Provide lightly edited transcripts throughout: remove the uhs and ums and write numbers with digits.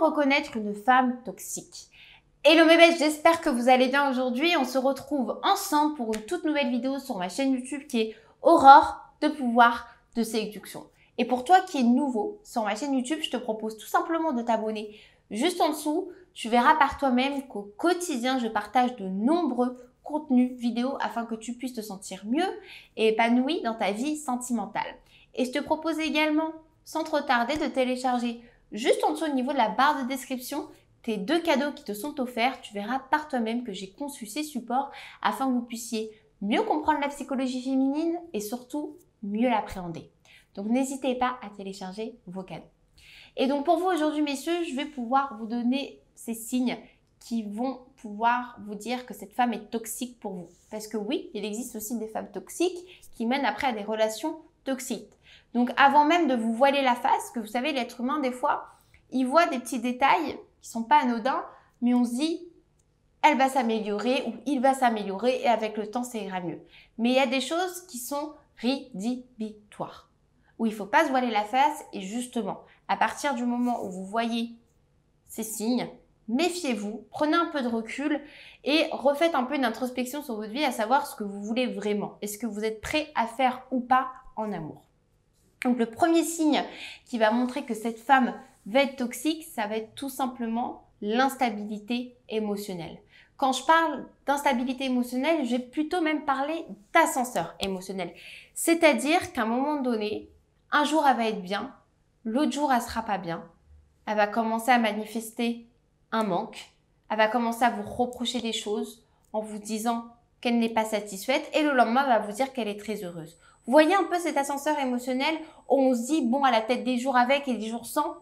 reconnaître une femme toxique? Hello mes bêtes, j'espère que vous allez bien aujourd'hui. On se retrouve ensemble pour une toute nouvelle vidéo sur ma chaîne YouTube qui est Aurore de pouvoir de séduction. Et pour toi qui es nouveau sur ma chaîne YouTube, je te propose tout simplement de t'abonner juste en dessous. Tu verras par toi-même qu'au quotidien, je partage de nombreux contenus vidéo afin que tu puisses te sentir mieux et épanoui dans ta vie sentimentale. Et je te propose également, sans trop tarder, de télécharger juste en dessous au niveau de la barre de description tes 2 cadeaux qui te sont offerts. Tu verras par toi-même que j'ai conçu ces supports afin que vous puissiez mieux comprendre la psychologie féminine et surtout mieux l'appréhender. Donc n'hésitez pas à télécharger vos cadeaux. Et donc pour vous aujourd'hui messieurs, je vais pouvoir vous donner ces signes qui vont pouvoir vous dire que cette femme est toxique pour vous. Parce que oui, il existe aussi des femmes toxiques qui mènent après à des relations toxiques. Donc avant même de vous voiler la face, que vous savez l'être humain des fois, il voit des petits détails qui sont pas anodins, mais on se dit elle va s'améliorer ou il va s'améliorer et avec le temps ça ira mieux. Mais il y a des choses qui sont rédhibitoires, où il faut pas se voiler la face et justement, à partir du moment où vous voyez ces signes, méfiez-vous, prenez un peu de recul et refaites un peu une introspection sur votre vie, à savoir ce que vous voulez vraiment. Est-ce que vous êtes prêt à faire ou pas en amour? Donc le premier signe qui va montrer que cette femme va être toxique, ça va être tout simplement l'instabilité émotionnelle. Quand je parle d'instabilité émotionnelle, je vais plutôt même parler d'ascenseur émotionnel. C'est-à-dire qu'à un moment donné, un jour elle va être bien, l'autre jour elle sera pas bien. Elle va commencer à manifester un manque. Elle va commencer à vous reprocher des choses en vous disant qu'elle n'est pas satisfaite et le lendemain elle va vous dire qu'elle est très heureuse. Vous voyez un peu cet ascenseur émotionnel où on se dit bon, elle a peut-être des jours avec et des jours sans.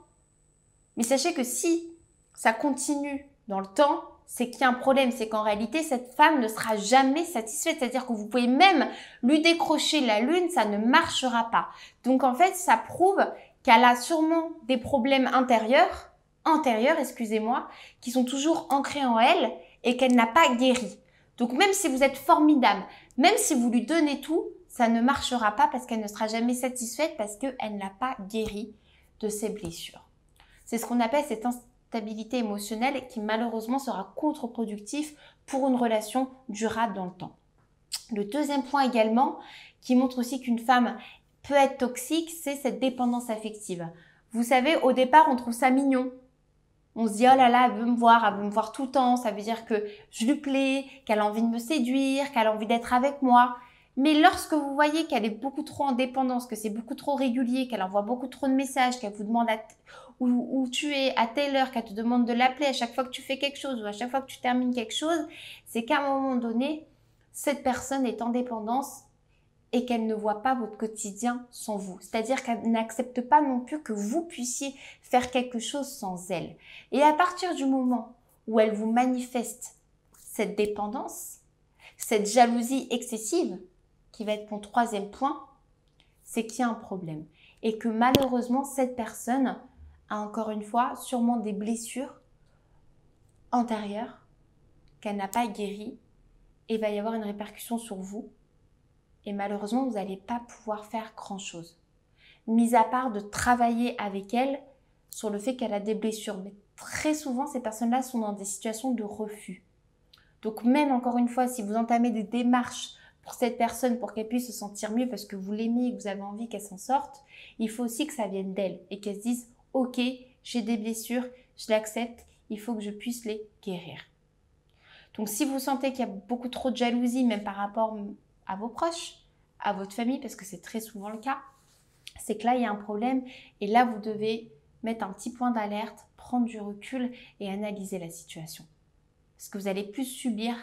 Mais sachez que si ça continue dans le temps, c'est qu'il y a un problème. C'est qu'en réalité, cette femme ne sera jamais satisfaite. C'est-à-dire que vous pouvez même lui décrocher la lune, ça ne marchera pas. Donc en fait, ça prouve qu'elle a sûrement des problèmes antérieurs, excusez-moi, qui sont toujours ancrés en elle et qu'elle n'a pas guéri. Donc même si vous êtes formidable, même si vous lui donnez tout, ça ne marchera pas parce qu'elle ne sera jamais satisfaite parce qu'elle n'a pas guéri de ses blessures. C'est ce qu'on appelle cette instabilité émotionnelle qui malheureusement sera contre-productif pour une relation durable dans le temps. Le deuxième point également qui montre aussi qu'une femme peut être toxique, c'est cette dépendance affective. Vous savez, au départ, on trouve ça mignon. On se dit, oh là là, elle veut me voir tout le temps, ça veut dire que je lui plais, qu'elle a envie de me séduire, qu'elle a envie d'être avec moi. Mais lorsque vous voyez qu'elle est beaucoup trop en dépendance, que c'est beaucoup trop régulier, qu'elle envoie beaucoup trop de messages, qu'elle vous demande où tu es, à telle heure, qu'elle te demande de l'appeler à chaque fois que tu fais quelque chose ou à chaque fois que tu termines quelque chose, c'est qu'à un moment donné, cette personne est en dépendance et qu'elle ne voit pas votre quotidien sans vous. C'est-à-dire qu'elle n'accepte pas non plus que vous puissiez faire quelque chose sans elle. Et à partir du moment où elle vous manifeste cette dépendance, cette jalousie excessive, qui va être mon troisième point, c'est qu'il y a un problème. Et que malheureusement, cette personne a encore une fois sûrement des blessures antérieures qu'elle n'a pas guéries et il va y avoir une répercussion sur vous. Et malheureusement, vous n'allez pas pouvoir faire grand-chose. Mis à part de travailler avec elle sur le fait qu'elle a des blessures. Mais très souvent, ces personnes-là sont dans des situations de refus. Donc même encore une fois, si vous entamez des démarches pour cette personne, pour qu'elle puisse se sentir mieux parce que vous l'aimez et que vous avez envie qu'elle s'en sorte, il faut aussi que ça vienne d'elle et qu'elle se dise « Ok, j'ai des blessures, je l'accepte, il faut que je puisse les guérir. » Donc si vous sentez qu'il y a beaucoup trop de jalousie, même par rapport à vos proches, à votre famille, parce que c'est très souvent le cas, c'est que là, il y a un problème et là, vous devez mettre un petit point d'alerte, prendre du recul et analyser la situation. Parce que vous allez plus subir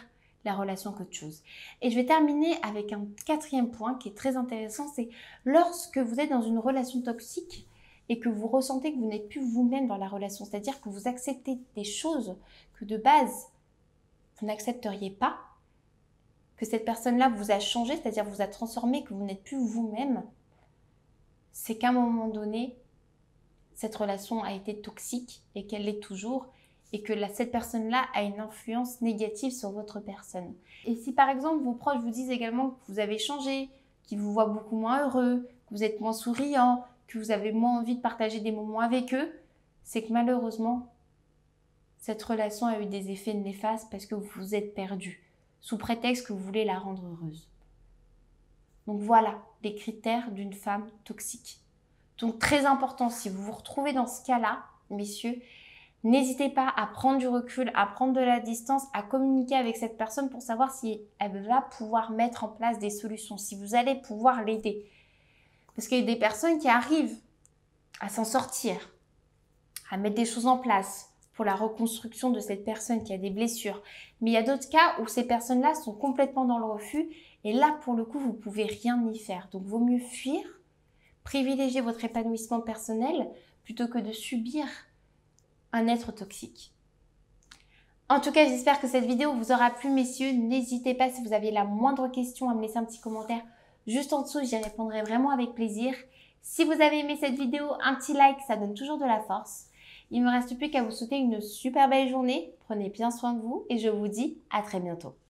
la relation qu'autre chose. Et je vais terminer avec un quatrième point qui est très intéressant, c'est lorsque vous êtes dans une relation toxique et que vous ressentez que vous n'êtes plus vous-même dans la relation, c'est-à-dire que vous acceptez des choses que de base, vous n'accepteriez pas, que cette personne-là vous a changé, c'est-à-dire vous a transformé, que vous n'êtes plus vous-même, c'est qu'à un moment donné, cette relation a été toxique et qu'elle l'est toujours, et que cette personne-là a une influence négative sur votre personne. Et si par exemple vos proches vous disent également que vous avez changé, qu'ils vous voient beaucoup moins heureux, que vous êtes moins souriant, que vous avez moins envie de partager des moments avec eux, c'est que malheureusement, cette relation a eu des effets néfastes parce que vous vous êtes perdu, sous prétexte que vous voulez la rendre heureuse. Donc voilà les critères d'une femme toxique. Donc très important, si vous vous retrouvez dans ce cas-là, messieurs, n'hésitez pas à prendre du recul, à prendre de la distance, à communiquer avec cette personne pour savoir si elle va pouvoir mettre en place des solutions, si vous allez pouvoir l'aider. Parce qu'il y a des personnes qui arrivent à s'en sortir, à mettre des choses en place pour la reconstruction de cette personne qui a des blessures. Mais il y a d'autres cas où ces personnes-là sont complètement dans le refus et là, pour le coup, vous ne pouvez rien y faire. Donc, vaut mieux fuir, privilégier votre épanouissement personnel plutôt que de subir un être toxique. En tout cas, j'espère que cette vidéo vous aura plu, messieurs. N'hésitez pas, si vous avez la moindre question, à me laisser un petit commentaire juste en dessous. J'y répondrai vraiment avec plaisir. Si vous avez aimé cette vidéo, un petit like, ça donne toujours de la force. Il ne me reste plus qu'à vous souhaiter une super belle journée. Prenez bien soin de vous et je vous dis à très bientôt.